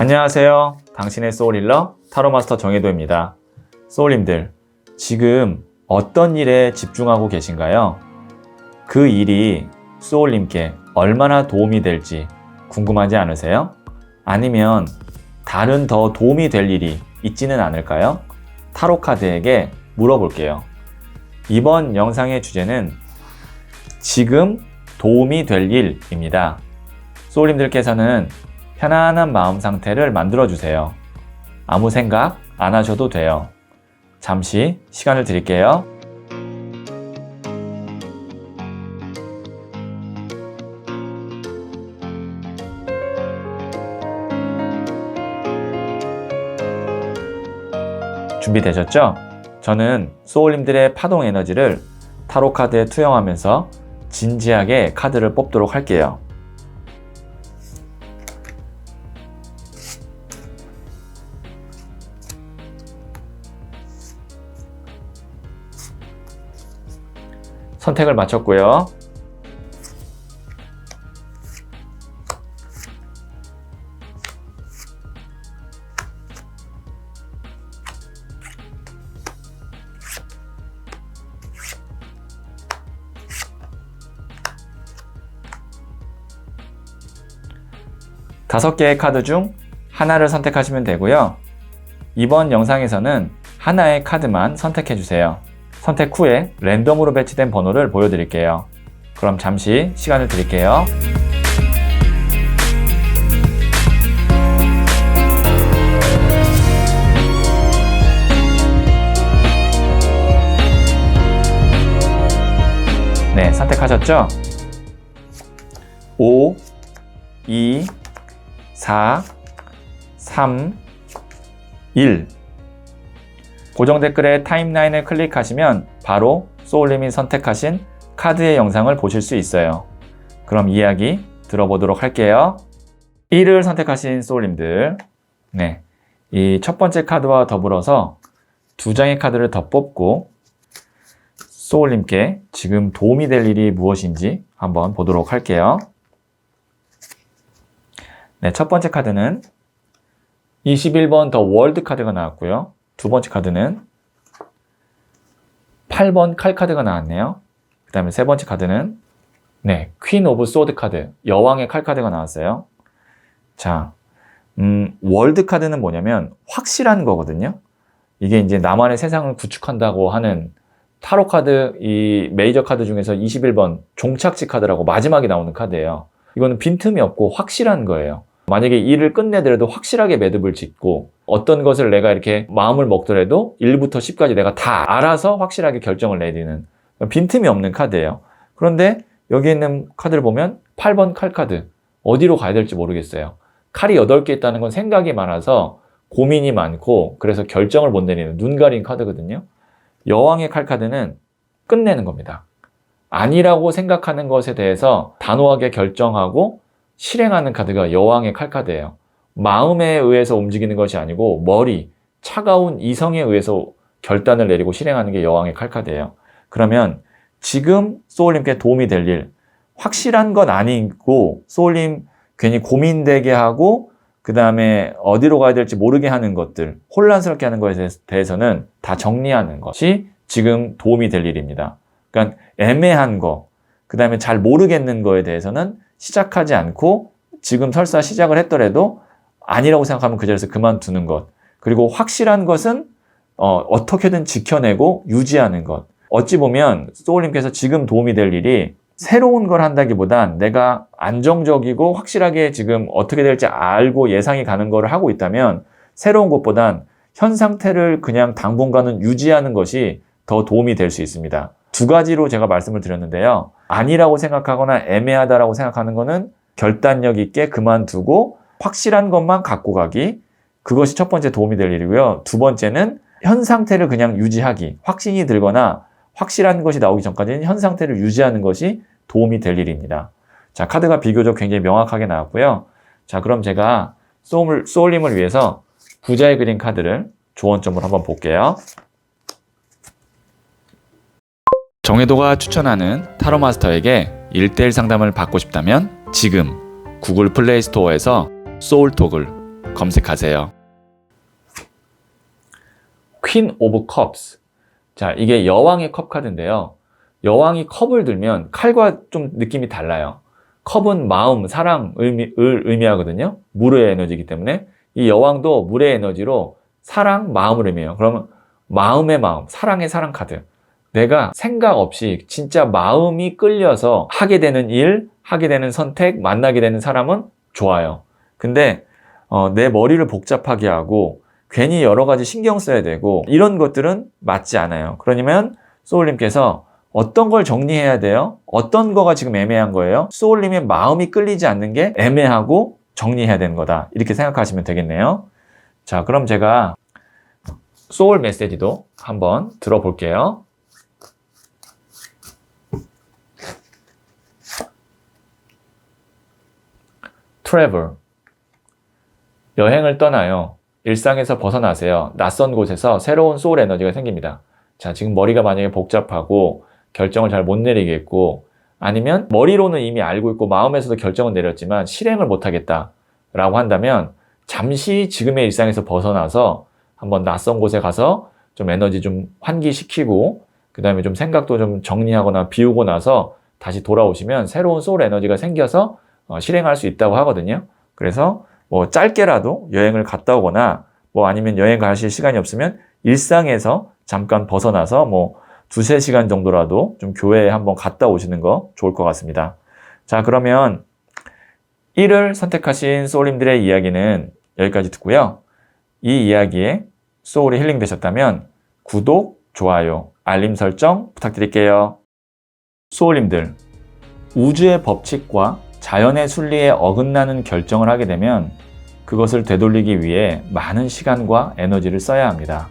안녕하세요. 당신의 소울힐러 타로마스터 정혜도입니다. 소울님들, 지금 어떤 일에 집중하고 계신가요? 그 일이 소울님께 얼마나 도움이 될지 궁금하지 않으세요? 아니면 다른 더 도움이 될 일이 있지는 않을까요? 타로카드에게 물어볼게요. 이번 영상의 주제는 지금 도움이 될 일입니다. 소울님들께서는 편안한 마음 상태를 만들어주세요. 아무 생각 안 하셔도 돼요. 잠시 시간을 드릴게요. 준비되셨죠? 저는 소울님들의 파동 에너지를 타로 카드에 투영하면서 진지하게 카드를 뽑도록 할게요. 선택을 마쳤고요. 다섯 개의 카드 중 하나를 선택하시면 되고요. 이번 영상에서는 하나의 카드만 선택해 주세요. 선택 후에 랜덤으로 배치된 번호를 보여드릴게요. 그럼 잠시 시간을 드릴게요. 네, 선택하셨죠? 5, 2, 4, 3, 1. 고정 댓글에 타임라인을 클릭하시면 바로 소울님이 선택하신 카드의 영상을 보실 수 있어요. 그럼 이야기 들어보도록 할게요. 1을 선택하신 소울님들, 네, 이 첫 번째 카드와 더불어서 두 장의 카드를 더 뽑고 소울님께 지금 도움이 될 일이 무엇인지 한번 보도록 할게요. 네, 첫 번째 카드는 21번 더 월드 카드가 나왔고요. 두 번째 카드는 8번 칼 카드가 나왔네요. 그 다음에 세 번째 카드는 퀸 오브 소드 카드, 여왕의 칼 카드가 나왔어요. 자, 월드 카드는 뭐냐면 확실한 거거든요. 이게 이제 나만의 세상을 구축한다고 하는 타로 카드, 이 메이저 카드 중에서 21번 종착지 카드라고 마지막에 나오는 카드예요. 이거는 빈틈이 없고 확실한 거예요. 만약에 일을 끝내더라도 확실하게 매듭을 짓고 어떤 것을 내가 이렇게 마음을 먹더라도 1부터 10까지 내가 다 알아서 확실하게 결정을 내리는 빈틈이 없는 카드예요. 그런데 여기 있는 카드를 보면 8번 칼 카드, 어디로 가야 될지 모르겠어요. 칼이 8개 있다는 건 생각이 많아서 고민이 많고 그래서 결정을 못 내리는 눈 가린 카드거든요. 여왕의 칼 카드는 끝내는 겁니다. 아니라고 생각하는 것에 대해서 단호하게 결정하고 실행하는 카드가 여왕의 칼 카드예요. 마음에 의해서 움직이는 것이 아니고 머리, 차가운 이성에 의해서 결단을 내리고 실행하는 게 여왕의 칼 카드예요. 그러면 지금 소울님께 도움이 될 일, 확실한 건 아니고 소울님 괜히 고민되게 하고 그 다음에 어디로 가야 될지 모르게 하는 것들, 혼란스럽게 하는 것에 대해서는 다 정리하는 것이 지금 도움이 될 일입니다. 그러니까 애매한 거, 그 다음에 잘 모르겠는 거에 대해서는 시작하지 않고 지금 설사 시작을 했더라도 아니라고 생각하면 그 자리에서 그만두는 것. 그리고 확실한 것은 어떻게든 지켜내고 유지하는 것. 어찌 보면 소울님께서 지금 도움이 될 일이 새로운 걸 한다기보단 내가 안정적이고 확실하게 지금 어떻게 될지 알고 예상이 가는 거를 하고 있다면 새로운 것보단 현 상태를 그냥 당분간은 유지하는 것이 더 도움이 될 수 있습니다. 두 가지로 제가 말씀을 드렸는데요. 아니라고 생각하거나 애매하다라고 생각하는 거는 결단력 있게 그만두고 확실한 것만 갖고 가기. 그것이 첫 번째 도움이 될 일이고요. 두 번째는 현 상태를 그냥 유지하기. 확신이 들거나 확실한 것이 나오기 전까지는 현 상태를 유지하는 것이 도움이 될 일입니다. 자, 카드가 비교적 굉장히 명확하게 나왔고요. 자, 그럼 제가 소울님을 위해서 부자의 그림 카드를 조언점으로 한번 볼게요. 정혜도가 추천하는 타로마스터에게 1:1 상담을 받고 싶다면 지금 구글 플레이 스토어에서 소울톡을 검색하세요. 퀸 오브 컵스. 자, 이게 여왕의 컵 카드인데요. 여왕이 컵을 들면 칼과 좀 느낌이 달라요. 컵은 마음, 사랑을 의미하거든요. 물의 에너지이기 때문에 이 여왕도 물의 에너지로 사랑, 마음을 의미해요. 그러면 마음의 마음, 사랑의 사랑 카드. 내가 생각 없이 진짜 마음이 끌려서 하게 되는 일, 하게 되는 선택, 만나게 되는 사람은 좋아요. 근데 내 머리를 복잡하게 하고 괜히 여러 가지 신경 써야 되고 이런 것들은 맞지 않아요. 그러면 소울님께서 어떤 걸 정리해야 돼요? 어떤 거가 지금 애매한 거예요? 소울님의 마음이 끌리지 않는 게 애매하고 정리해야 되는 거다. 이렇게 생각하시면 되겠네요. 자, 그럼 제가 소울 메시지도 한번 들어볼게요. Travel. 여행을 떠나요. 일상에서 벗어나세요. 낯선 곳에서 새로운 소울 에너지가 생깁니다. 자, 지금 머리가 만약에 복잡하고 결정을 잘 못 내리겠고 아니면 머리로는 이미 알고 있고 마음에서도 결정은 내렸지만 실행을 못 하겠다 라고 한다면 잠시 지금의 일상에서 벗어나서 한번 낯선 곳에 가서 좀 에너지 좀 환기시키고 그 다음에 좀 생각도 좀 정리하거나 비우고 나서 다시 돌아오시면 새로운 소울 에너지가 생겨서 실행할 수 있다고 하거든요. 그래서 뭐 짧게라도 여행을 갔다 오거나 뭐 아니면 여행 가실 시간이 없으면 일상에서 잠깐 벗어나서 뭐 2-3시간 정도라도 좀 교회에 한번 갔다 오시는 거 좋을 것 같습니다. 자, 그러면 1을 선택하신 소울님들의 이야기는 여기까지 듣고요. 이 이야기에 소울이 힐링 되셨다면 구독, 좋아요, 알림 설정 부탁드릴게요. 소울님들, 우주의 법칙과 자연의 순리에 어긋나는 결정을 하게 되면 그것을 되돌리기 위해 많은 시간과 에너지를 써야 합니다.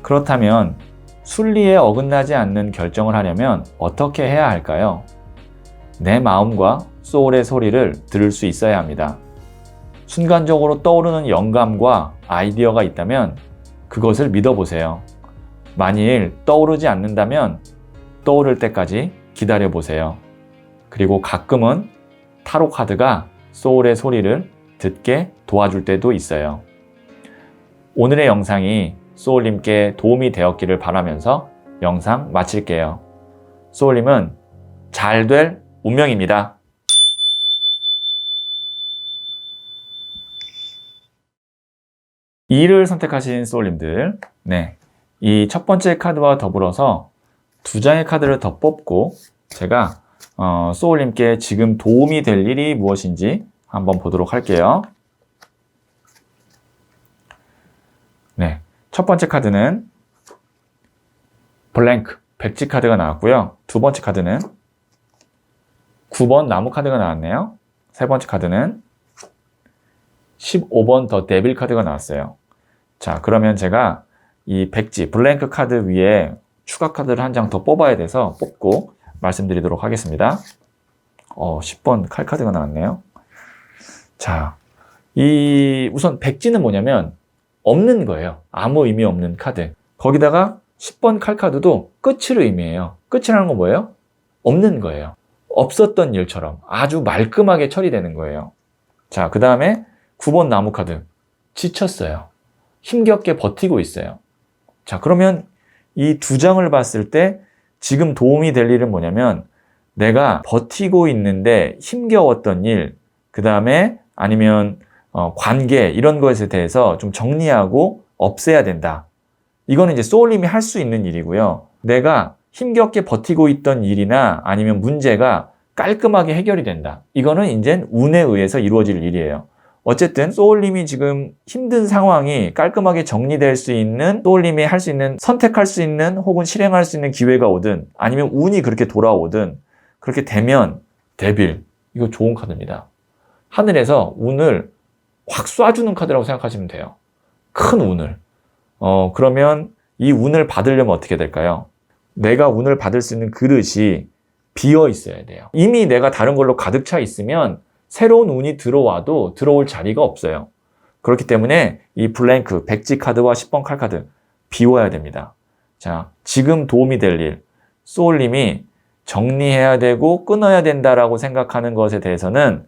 그렇다면 순리에 어긋나지 않는 결정을 하려면 어떻게 해야 할까요? 내 마음과 소울의 소리를 들을 수 있어야 합니다. 순간적으로 떠오르는 영감과 아이디어가 있다면 그것을 믿어보세요. 만일 떠오르지 않는다면 떠오를 때까지 기다려보세요. 그리고 가끔은 타로 카드가 소울의 소리를 듣게 도와줄 때도 있어요. 오늘의 영상이 소울님께 도움이 되었기를 바라면서 영상 마칠게요. 소울님은 잘 될 운명입니다. 이를 선택하신 소울님들, 네, 이 첫 번째 카드와 더불어서 2장의 카드를 더 뽑고 제가 소울님께 지금 도움이 될 일이 무엇인지 한번 보도록 할게요. 네, 첫 번째 카드는 블랭크, 백지 카드가 나왔고요. 두 번째 카드는 9번 나무 카드가 나왔네요. 세 번째 카드는 15번 더 데빌 카드가 나왔어요. 자, 그러면 제가 이 백지, 블랭크 카드 위에 추가 카드를 한 장 더 뽑아야 돼서 뽑고 말씀드리도록 하겠습니다. 10번 칼 카드가 나왔네요. 자, 우선 백지는 뭐냐면 없는 거예요. 아무 의미 없는 카드. 거기다가 10번 칼 카드도 끝을 의미해요. 끝이라는 건 뭐예요? 없는 거예요. 없었던 일처럼 아주 말끔하게 처리되는 거예요. 자, 그 다음에 9번 나무 카드. 지쳤어요. 힘겹게 버티고 있어요. 자, 그러면 이 2장을 봤을 때 지금 도움이 될 일은 뭐냐면 내가 버티고 있는데 힘겨웠던 일, 그 다음에 아니면 관계 이런 것에 대해서 좀 정리하고 없애야 된다. 이거는 이제 소울님이 할 수 있는 일이고요. 내가 힘겹게 버티고 있던 일이나 아니면 문제가 깔끔하게 해결이 된다. 이거는 이제 운에 의해서 이루어질 일이에요. 어쨌든 소울님이 지금 힘든 상황이 깔끔하게 정리될 수 있는, 소울님이 할 수 있는, 선택할 수 있는 혹은 실행할 수 있는 기회가 오든 아니면 운이 그렇게 돌아오든 그렇게 되면 데빌, 이거 좋은 카드입니다. 하늘에서 운을 확 쏴주는 카드라고 생각하시면 돼요. 큰 운을. 그러면 이 운을 받으려면 어떻게 될까요? 내가 운을 받을 수 있는 그릇이 비어 있어야 돼요. 이미 내가 다른 걸로 가득 차 있으면 새로운 운이 들어와도 들어올 자리가 없어요. 그렇기 때문에 이 블랭크, 백지 카드와 10번 칼 카드 비워야 됩니다. 자, 지금 도움이 될 일, 소울님이 정리해야 되고 끊어야 된다라고 생각하는 것에 대해서는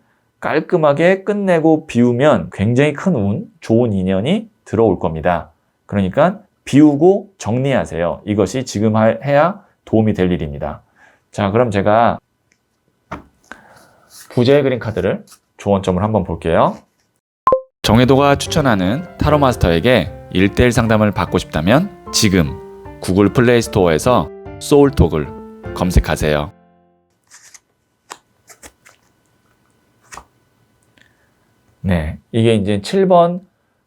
깔끔하게 끝내고 비우면 굉장히 큰 운, 좋은 인연이 들어올 겁니다. 그러니까 비우고 정리하세요. 이것이 지금 해야 도움이 될 일입니다. 자, 그럼 제가 부재의 그림 카드를 조언점을 한번 볼게요. 정혜도가 추천하는 타로 마스터에게 1대1 상담을 받고 싶다면 지금 구글 플레이 스토어에서 소울톡을 검색하세요. 네, 이게 이제 7번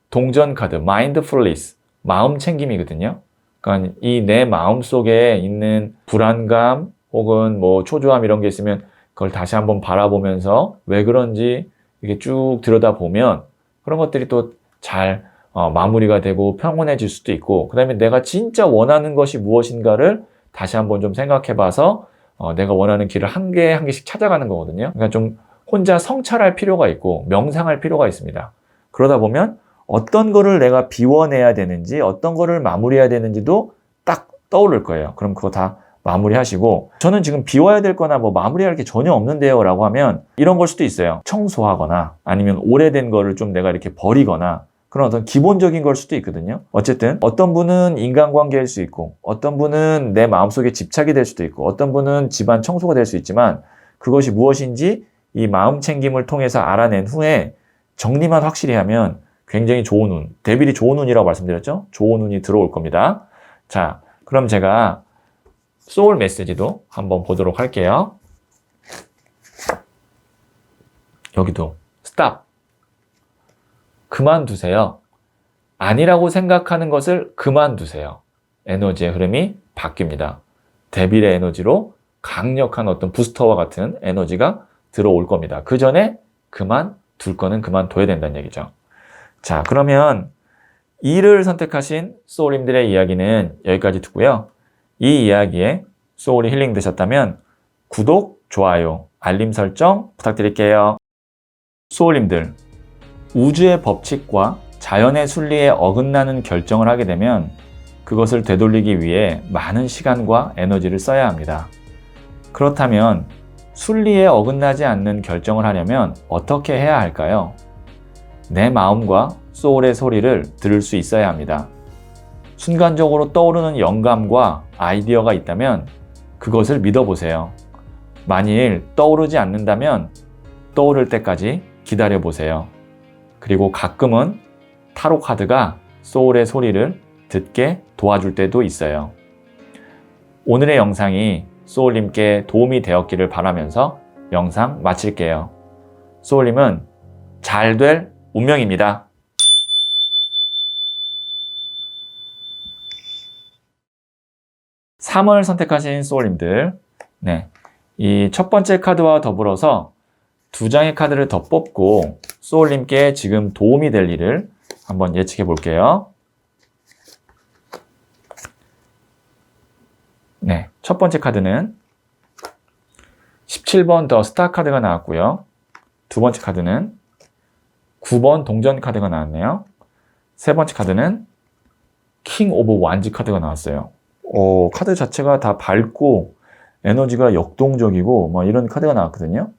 동전 카드 마인드풀리스, 마음 챙김이거든요. 그러니까 이 내 마음 속에 있는 불안감 혹은 뭐 초조함 이런 게 있으면 그걸 다시 한번 바라보면서 왜 그런지 이렇게 쭉 들여다보면 그런 것들이 또 잘 마무리가 되고 평온해질 수도 있고, 그 다음에 내가 진짜 원하는 것이 무엇인가를 다시 한번 좀 생각해 봐서 내가 원하는 길을 한 개 한 개씩 찾아가는 거거든요. 그러니까 좀 혼자 성찰할 필요가 있고 명상할 필요가 있습니다. 그러다 보면 어떤 거를 내가 비워내야 되는지 어떤 거를 마무리해야 되는지도 딱 떠오를 거예요. 그럼 그거 다 마무리하시고, 저는 지금 비워야 될 거나 뭐 마무리할 게 전혀 없는데요 라고 하면 이런 걸 수도 있어요. 청소하거나 아니면 오래된 거를 좀 내가 이렇게 버리거나 그런 어떤 기본적인 걸 수도 있거든요. 어쨌든 어떤 분은 인간관계일 수 있고 어떤 분은 내 마음속에 집착이 될 수도 있고 어떤 분은 집안 청소가 될 수 있지만 그것이 무엇인지 이 마음 챙김을 통해서 알아낸 후에 정리만 확실히 하면 굉장히 좋은 운, 대비리 좋은 운이라고 말씀드렸죠? 좋은 운이 들어올 겁니다. 자, 그럼 제가 소울 메시지도 한번 보도록 할게요. 여기도 스탑. 그만두세요. 아니라고 생각하는 것을 그만두세요. 에너지의 흐름이 바뀝니다. 데빌의 에너지로 강력한 어떤 부스터와 같은 에너지가 들어올 겁니다. 그 전에 그만둘 거는 그만둬야 된다는 얘기죠. 자, 그러면 2를 선택하신 소울님들의 이야기는 여기까지 듣고요. 이 이야기에 소울이 힐링 되셨다면 구독, 좋아요, 알림 설정 부탁드릴게요. 소울님들, 우주의 법칙과 자연의 순리에 어긋나는 결정을 하게 되면 그것을 되돌리기 위해 많은 시간과 에너지를 써야 합니다. 그렇다면 순리에 어긋나지 않는 결정을 하려면 어떻게 해야 할까요? 내 마음과 소울의 소리를 들을 수 있어야 합니다. 순간적으로 떠오르는 영감과 아이디어가 있다면 그것을 믿어보세요. 만일 떠오르지 않는다면 떠오를 때까지 기다려보세요. 그리고 가끔은 타로 카드가 소울의 소리를 듣게 도와줄 때도 있어요. 오늘의 영상이 소울님께 도움이 되었기를 바라면서 영상 마칠게요. 소울님은 잘 될 운명입니다. (3을) 선택하신 소울님들, 네, 이 첫 번째 카드와 더불어서 2장의 카드를 더 뽑고 소울님께 지금 도움이 될 일을 한번 예측해 볼게요. 네, 첫 번째 카드는 17번 더 스타 카드가 나왔고요. 두 번째 카드는 9번 동전 카드가 나왔네요. 세 번째 카드는 킹 오브 완즈 카드가 나왔어요. 카드 자체가 다 밝고 에너지가 역동적이고 뭐 이런 카드가 나왔거든요.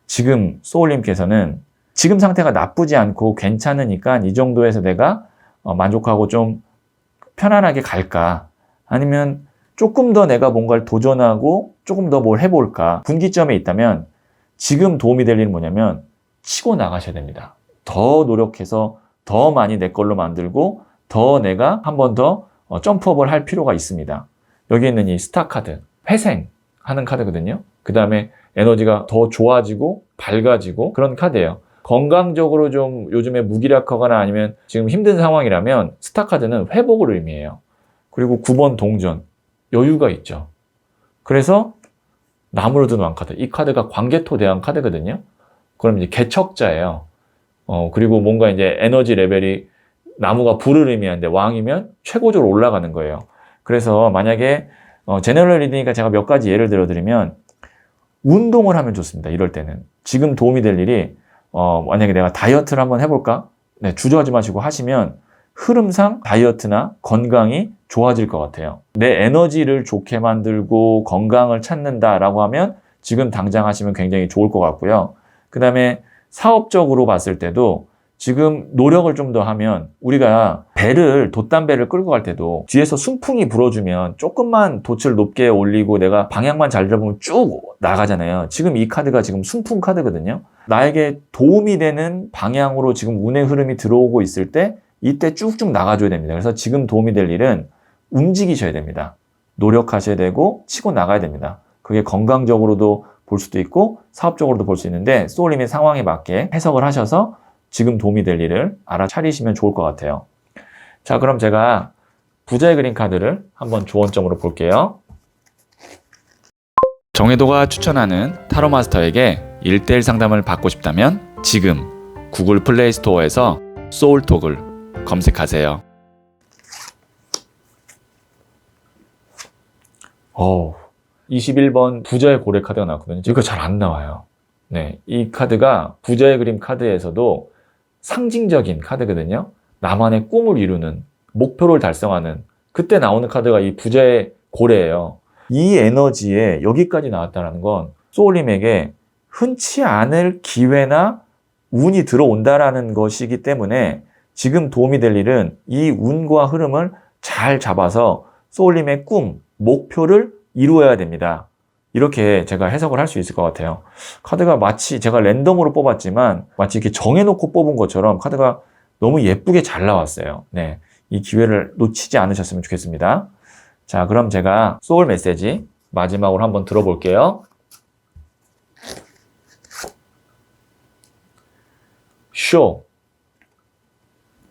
지금 소울님께서는 지금 상태가 나쁘지 않고 괜찮으니까 이 정도에서 내가 만족하고 좀 편안하게 갈까? 아니면 조금 더 내가 뭔가를 도전하고 조금 더 뭘 해볼까? 분기점에 있다면 지금 도움이 될 일은 뭐냐면 치고 나가셔야 됩니다. 더 노력해서 더 많이 내 걸로 만들고 더 내가 한 번 더 점프업을 할 필요가 있습니다. 여기 있는 이 스타 카드, 회생하는 카드거든요. 그 다음에 에너지가 더 좋아지고 밝아지고 그런 카드예요. 건강적으로 좀 요즘에 무기력하거나 아니면 지금 힘든 상황이라면 스타 카드는 회복을 의미해요. 그리고 9번 동전, 여유가 있죠. 그래서 나무로 든 왕카드, 이 카드가 광개토 대왕 카드거든요. 그럼 이제 개척자예요. 그리고 뭔가 이제 에너지 레벨이 나무가 불을 의미하는데 왕이면 최고적으로 올라가는 거예요. 그래서 만약에 제너럴 리드니까 제가 몇 가지 예를 들어드리면 운동을 하면 좋습니다. 이럴 때는. 지금 도움이 될 일이 만약에 내가 다이어트를 한번 해볼까? 네, 주저하지 마시고 하시면 흐름상 다이어트나 건강이 좋아질 것 같아요. 내 에너지를 좋게 만들고 건강을 찾는다라고 하면 지금 당장 하시면 굉장히 좋을 것 같고요. 그 다음에 사업적으로 봤을 때도 지금 노력을 좀 더 하면 우리가 돛담배를 끌고 갈 때도 뒤에서 순풍이 불어주면 조금만 돛을 높게 올리고 내가 방향만 잘 잡으면 쭉 나가잖아요. 지금 이 카드가 지금 순풍 카드거든요. 나에게 도움이 되는 방향으로 지금 운의 흐름이 들어오고 있을 때 이때 쭉쭉 나가줘야 됩니다. 그래서 지금 도움이 될 일은 움직이셔야 됩니다. 노력하셔야 되고 치고 나가야 됩니다. 그게 건강적으로도 볼 수도 있고 사업적으로도 볼 수 있는데 소울님의 상황에 맞게 해석을 하셔서 지금 도움이 될 일을 알아차리시면 좋을 것 같아요. 자, 그럼 제가 부자의 그림 카드를 한번 조언점으로 볼게요. 정혜도가 추천하는 타로 마스터에게 1:1 상담을 받고 싶다면 지금 구글 플레이 스토어에서 소울톡을 검색하세요. 21번 부자의 고래 카드가 나왔거든요. 이거 잘 안 나와요. 네, 이 카드가 부자의 그림 카드에서도 상징적인 카드거든요. 나만의 꿈을 이루는, 목표를 달성하는, 그때 나오는 카드가 이 부자의 고래예요. 이 에너지에 여기까지 나왔다는 건 소울님에게 흔치 않을 기회나 운이 들어온다라는 것이기 때문에 지금 도움이 될 일은 이 운과 흐름을 잘 잡아서 소울님의 꿈, 목표를 이루어야 됩니다. 이렇게 제가 해석을 할 수 있을 것 같아요. 카드가 마치 제가 랜덤으로 뽑았지만 마치 이렇게 정해놓고 뽑은 것처럼 카드가 너무 예쁘게 잘 나왔어요. 네, 이 기회를 놓치지 않으셨으면 좋겠습니다. 자, 그럼 제가 소울 메시지 마지막으로 한번 들어볼게요. 쇼,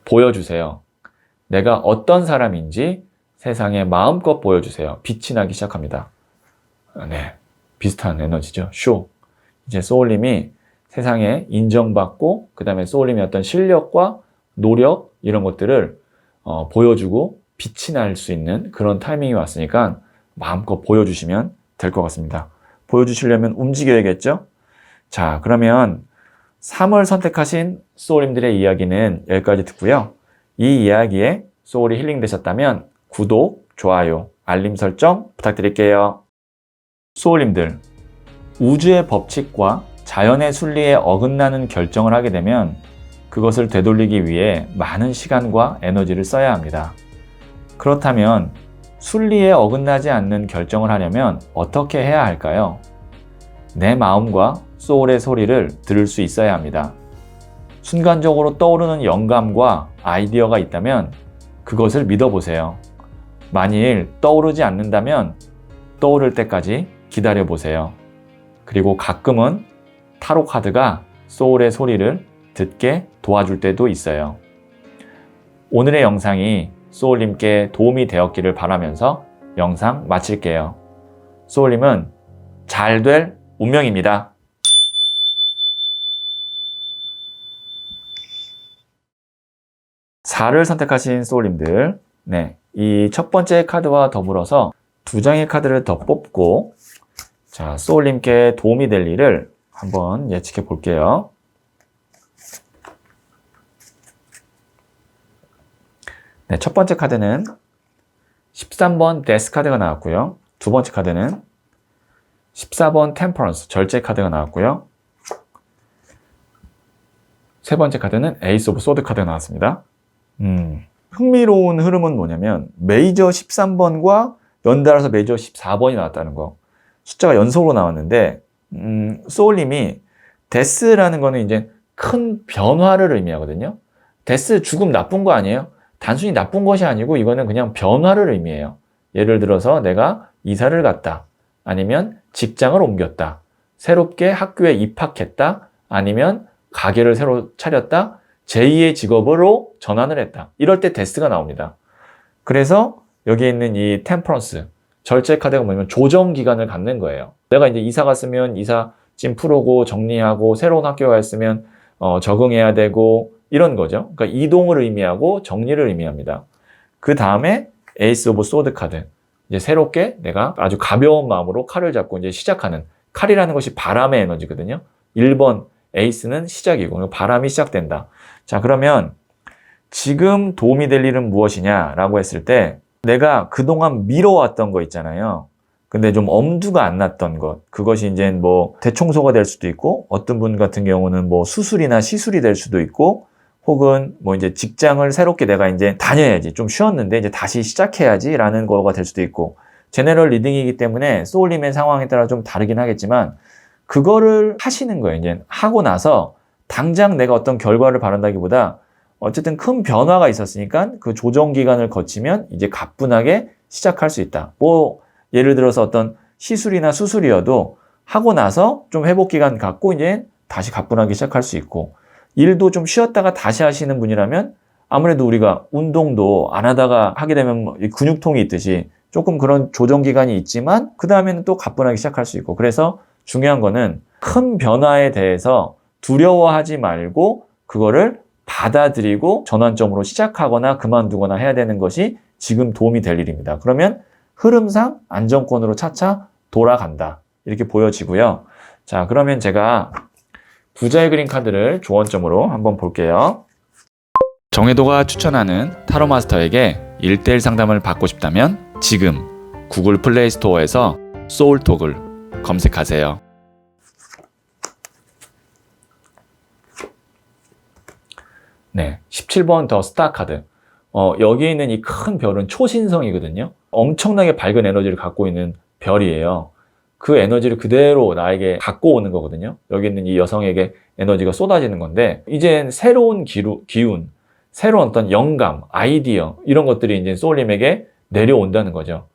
보여주세요. 내가 어떤 사람인지 세상에 마음껏 보여주세요. 빛이 나기 시작합니다. 네, 비슷한 에너지죠. 쇼. 이제 소울님이 세상에 인정받고 그 다음에 소울님의 어떤 실력과 노력 이런 것들을 보여주고 빛이 날 수 있는 그런 타이밍이 왔으니까 마음껏 보여주시면 될 것 같습니다. 보여주시려면 움직여야겠죠? 자, 그러면 3월 선택하신 소울님들의 이야기는 여기까지 듣고요. 이 이야기에 소울이 힐링되셨다면 구독, 좋아요, 알림 설정 부탁드릴게요. 소울님들, 우주의 법칙과 자연의 순리에 어긋나는 결정을 하게 되면 그것을 되돌리기 위해 많은 시간과 에너지를 써야 합니다. 그렇다면 순리에 어긋나지 않는 결정을 하려면 어떻게 해야 할까요? 내 마음과 소울의 소리를 들을 수 있어야 합니다. 순간적으로 떠오르는 영감과 아이디어가 있다면 그것을 믿어보세요. 만일 떠오르지 않는다면 떠오를 때까지 기다려보세요. 그리고 가끔은 타로 카드가 소울의 소리를 듣게 도와줄 때도 있어요. 오늘의 영상이 소울님께 도움이 되었기를 바라면서 영상 마칠게요. 소울님은 잘 될 운명입니다. (4를) 선택하신 소울님들, 네, 이 첫 번째 카드와 더불어서 2장의 카드를 더 뽑고 자, 소울님께 도움이 될 일을 한번 예측해 볼게요. 네, 첫 번째 카드는 13번 데스 카드가 나왔고요. 두 번째 카드는 14번 템퍼런스 절제 카드가 나왔고요. 세 번째 카드는 에이스 오브 소드 카드가 나왔습니다. 흥미로운 흐름은 뭐냐면 메이저 13번과 연달아서 메이저 14번이 나왔다는 거. 숫자가 연속으로 나왔는데 소울님이 데스라는 거는 이제 큰 변화를 의미하거든요. 데스 죽음 나쁜 거 아니에요? 단순히 나쁜 것이 아니고 이거는 그냥 변화를 의미해요. 예를 들어서 내가 이사를 갔다. 아니면 직장을 옮겼다. 새롭게 학교에 입학했다. 아니면 가게를 새로 차렸다. 제2의 직업으로 전환을 했다. 이럴 때 데스가 나옵니다. 그래서 여기에 있는 이 템퍼런스, 절제 카드가 뭐냐면 조정 기간을 갖는 거예요. 내가 이제 이사 갔으면 이삿짐 풀고 정리하고 새로운 학교가 갔으면 적응해야 되고 이런 거죠. 그러니까 이동을 의미하고 정리를 의미합니다. 그 다음에 에이스 오브 소드 카드. 이제 새롭게 내가 아주 가벼운 마음으로 칼을 잡고 이제 시작하는, 칼이라는 것이 바람의 에너지거든요. 1번 에이스는 시작이고 바람이 시작된다. 자, 그러면 지금 도움이 될 일은 무엇이냐라고 했을 때 내가 그동안 미뤄왔던 거 있잖아요. 근데 좀 엄두가 안 났던 것. 그것이 이제 뭐 대청소가 될 수도 있고, 어떤 분 같은 경우는 뭐 수술이나 시술이 될 수도 있고, 혹은 뭐 이제 직장을 새롭게 내가 이제 다녀야지. 좀 쉬었는데 이제 다시 시작해야지 라는 거가 될 수도 있고, 제너럴 리딩이기 때문에 소울님의 상황에 따라 좀 다르긴 하겠지만, 그거를 하시는 거예요. 이제 하고 나서 당장 내가 어떤 결과를 바란다기보다 어쨌든 큰 변화가 있었으니까 그 조정 기간을 거치면 이제 가뿐하게 시작할 수 있다. 뭐 예를 들어서 어떤 시술이나 수술이어도 하고 나서 좀 회복 기간 갖고 이제 다시 가뿐하게 시작할 수 있고, 일도 좀 쉬었다가 다시 하시는 분이라면 아무래도 우리가 운동도 안 하다가 하게 되면 뭐 근육통이 있듯이 조금 그런 조정 기간이 있지만 그 다음에는 또 가뿐하게 시작할 수 있고, 그래서 중요한 거는 큰 변화에 대해서 두려워하지 말고 그거를 받아들이고 전환점으로 시작하거나 그만두거나 해야 되는 것이 지금 도움이 될 일입니다. 그러면 흐름상 안정권으로 차차 돌아간다. 이렇게 보여지고요. 자, 그러면 제가 부자의 그림 카드를 조언점으로 한번 볼게요. 정혜도가 추천하는 타로 마스터에게 1:1 상담을 받고 싶다면 지금 구글 플레이 스토어에서 소울톡을 검색하세요. 네, 17번 더 스타 카드. 여기에 있는 이 큰 별은 초신성이거든요. 엄청나게 밝은 에너지를 갖고 있는 별이에요. 그 에너지를 그대로 나에게 갖고 오는 거거든요. 여기 있는 이 여성에게 에너지가 쏟아지는 건데, 이젠 새로운 기운, 새로운 어떤 영감, 아이디어, 이런 것들이 이제 소울님에게 내려온다는 거죠.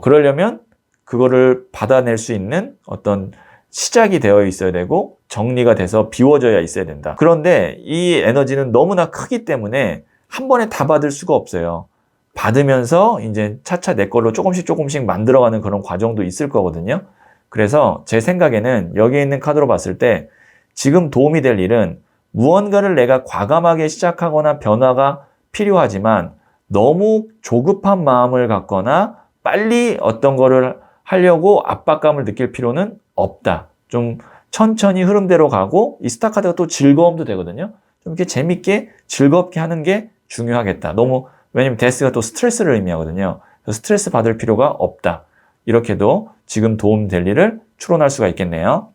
그러려면 그거를 받아낼 수 있는 어떤 시작이 되어 있어야 되고 정리가 돼서 비워져야 있어야 된다. 그런데 이 에너지는 너무나 크기 때문에 한 번에 다 받을 수가 없어요. 받으면서 이제 차차 내 걸로 조금씩 만들어가는 그런 과정도 있을 거거든요. 그래서 제 생각에는 여기에 있는 카드로 봤을 때 지금 도움이 될 일은 무언가를 내가 과감하게 시작하거나 변화가 필요하지만 너무 조급한 마음을 갖거나 빨리 어떤 거를 하려고 압박감을 느낄 필요는 없다. 좀 천천히 흐름대로 가고, 이 스타 카드가 또 즐거움도 되거든요. 좀 이렇게 재밌게 즐겁게 하는 게 중요하겠다. 너무, 왜냐면 데스가 또 스트레스를 의미하거든요. 스트레스 받을 필요가 없다. 이렇게도 지금 도움 될 일을 추론할 수가 있겠네요.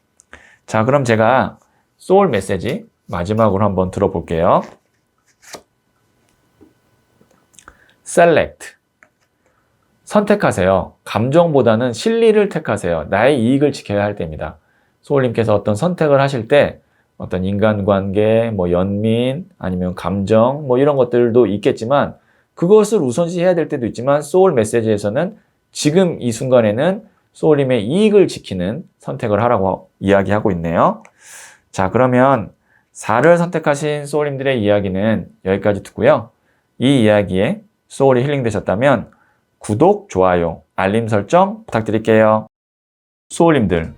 자, 그럼 제가 소울 메시지 마지막으로 한번 들어볼게요. Select. 선택하세요. 감정보다는 실리를 택하세요. 나의 이익을 지켜야 할 때입니다. 소울님께서 어떤 선택을 하실 때 어떤 인간관계, 뭐 연민, 아니면 감정, 뭐 이런 것들도 있겠지만 그것을 우선시해야 될 때도 있지만, 소울 메시지에서는 지금 이 순간에는 소울님의 이익을 지키는 선택을 하라고 이야기하고 있네요. 자, 그러면 4를 선택하신 소울님들의 이야기는 여기까지 듣고요. 이 이야기에 소울이 힐링되셨다면 구독, 좋아요, 알림 설정 부탁드릴게요. 소울님들,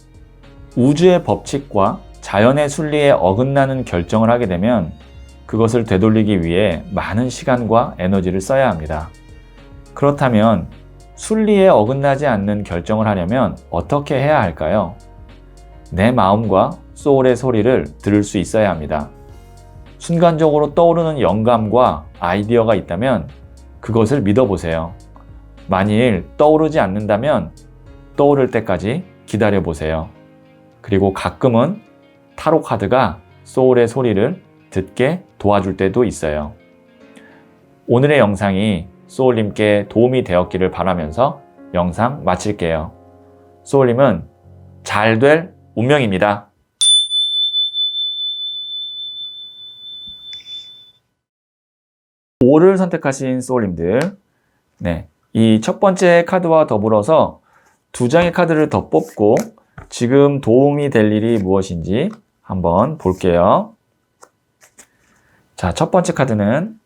우주의 법칙과 자연의 순리에 어긋나는 결정을 하게 되면 그것을 되돌리기 위해 많은 시간과 에너지를 써야 합니다. 그렇다면 순리에 어긋나지 않는 결정을 하려면 어떻게 해야 할까요? 내 마음과 소울의 소리를 들을 수 있어야 합니다. 순간적으로 떠오르는 영감과 아이디어가 있다면 그것을 믿어보세요. 만일 떠오르지 않는다면 떠오를 때까지 기다려보세요. 그리고 가끔은 타로 카드가 소울의 소리를 듣게 도와줄 때도 있어요. 오늘의 영상이 소울님께 도움이 되었기를 바라면서 영상 마칠게요. 소울님은 잘 될 운명입니다. 오를 선택하신 소울님들, 네, 이 첫 번째 카드와 더불어서 2장의 카드를 더 뽑고 지금 도움이 될 일이 무엇인지 한번 볼게요. 자, 첫 번째 카드는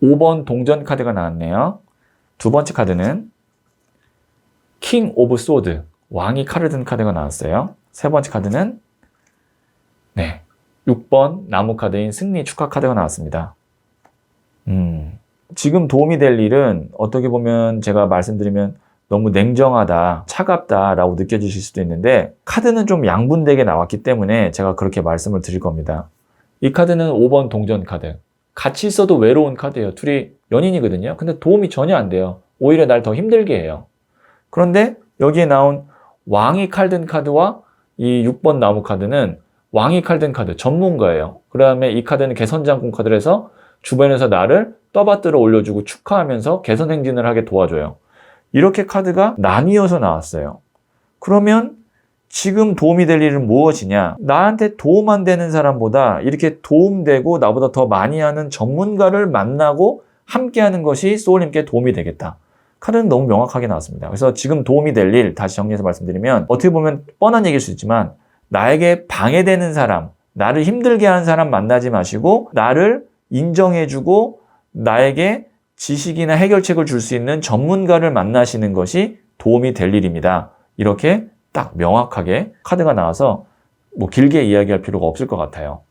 5번 동전 카드가 나왔네요. 두 번째 카드는 킹 오브 소드, 왕이 칼을 든 카드가 나왔어요. 세 번째 카드는 6번 나무 카드인 승리 축하 카드가 나왔습니다. 지금 도움이 될 일은 어떻게 보면 제가 말씀드리면 너무 냉정하다, 차갑다 라고 느껴지실 수도 있는데, 카드는 좀 양분되게 나왔기 때문에 제가 그렇게 말씀을 드릴 겁니다. 이 카드는 5번 동전 카드. 같이 있어도 외로운 카드예요. 둘이 연인이거든요. 근데 도움이 전혀 안 돼요. 오히려 날 더 힘들게 해요. 그런데 여기에 나온 왕이 칼 든 카드와 이 6번 나무 카드는 왕이 칼 든 카드 전문가예요. 그 다음에 이 카드는 개선장군 카드라서 주변에서 나를 떠받들어 올려주고 축하하면서 개선 행진을 하게 도와줘요. 이렇게 카드가 나뉘어서 나왔어요. 그러면 지금 도움이 될 일은 무엇이냐? 나한테 도움 안 되는 사람보다 이렇게 도움되고 나보다 더 많이 하는 전문가를 만나고 함께하는 것이 소울님께 도움이 되겠다. 카드는 너무 명확하게 나왔습니다. 그래서 지금 도움이 될 일, 다시 정리해서 말씀드리면 어떻게 보면 뻔한 얘기일 수 있지만 나에게 방해되는 사람, 나를 힘들게 하는 사람 만나지 마시고 나를 인정해주고 나에게 지식이나 해결책을 줄 수 있는 전문가를 만나시는 것이 도움이 될 일입니다. 이렇게 딱 명확하게 카드가 나와서 뭐 길게 이야기할 필요가 없을 것 같아요.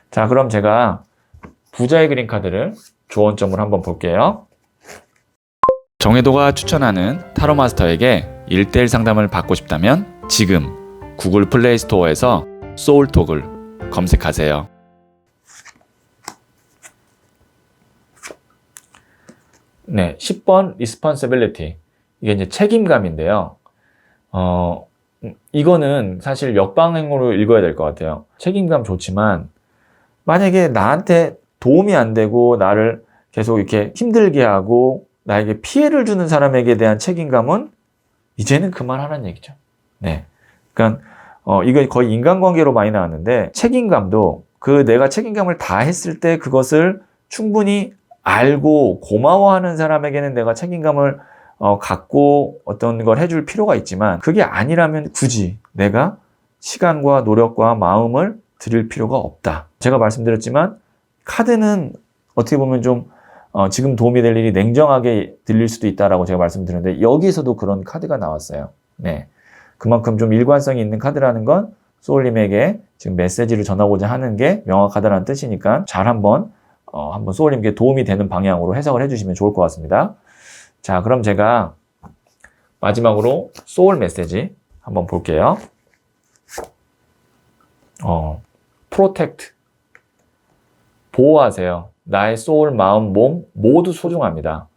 자, 그럼 제가 부자의 그림 카드를 조언점을 한번 볼게요. 정혜도가 추천하는 타로 마스터에게 1:1 상담을 받고 싶다면 지금 구글 플레이 스토어에서 소울톡을 검색하세요. 네, 10번 responsibility. 이게 이제 책임감인데요. 이거는 사실 역방향으로 읽어야 될 것 같아요. 책임감 좋지만 만약에 나한테 도움이 안 되고 나를 계속 이렇게 힘들게 하고 나에게 피해를 주는 사람에게 대한 책임감은 이제는 그만하라는 얘기죠. 네. 그러니까 이거 거의 인간관계로 많이 나왔는데 책임감도 내가 책임감을 다 했을 때 그것을 충분히 알고 고마워하는 사람에게는 내가 책임감을 갖고 어떤 걸 해줄 필요가 있지만 그게 아니라면 굳이 내가 시간과 노력과 마음을 들일 필요가 없다. 제가 말씀드렸지만 카드는 어떻게 보면 좀 지금 도움이 될 일이 냉정하게 들릴 수도 있다라고 제가 말씀드렸는데 여기에서도 그런 카드가 나왔어요. 네, 그만큼 좀 일관성이 있는 카드라는 건 소울님에게 지금 메시지를 전하고자 하는 게 명확하다는 뜻이니까 잘 한번 소울님께 도움이 되는 방향으로 해석을 해주시면 좋을 것 같습니다. 자, 그럼 제가 마지막으로 소울 메시지 한번 볼게요. 프로텍트. 보호하세요. 나의 소울, 마음, 몸 모두 소중합니다.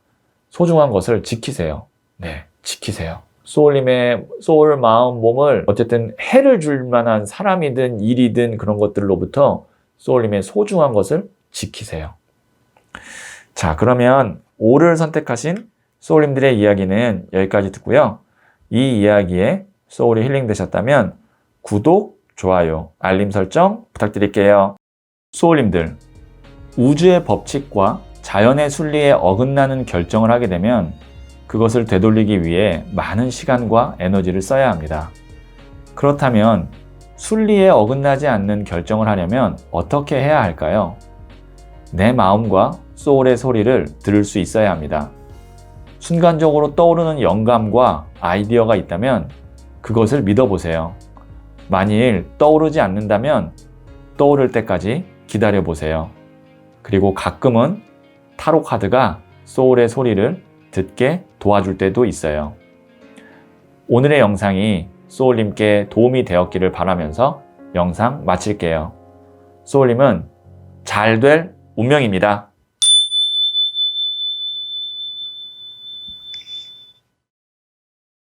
소중한 것을 지키세요. 네, 지키세요. 소울님의 소울, 마음, 몸을 어쨌든 해를 줄 만한 사람이든 일이든 그런 것들로부터 소울님의 소중한 것을 지키세요. 자, 그러면 5를 선택하신 소울님들의 이야기는 여기까지 듣고요. 이 이야기에 소울이 힐링되셨다면 구독, 좋아요, 알림 설정 부탁드릴게요. 소울님들, 우주의 법칙과 자연의 순리에 어긋나는 결정을 하게 되면 그것을 되돌리기 위해 많은 시간과 에너지를 써야 합니다. 그렇다면 순리에 어긋나지 않는 결정을 하려면 어떻게 해야 할까요? 내 마음과 소울의 소리를 들을 수 있어야 합니다. 순간적으로 떠오르는 영감과 아이디어가 있다면 그것을 믿어보세요. 만일 떠오르지 않는다면 떠오를 때까지 기다려보세요. 그리고 가끔은 타로 카드가 소울의 소리를 듣게 도와줄 때도 있어요. 오늘의 영상이 소울님께 도움이 되었기를 바라면서 영상 마칠게요. 소울님은 잘 될 운명입니다.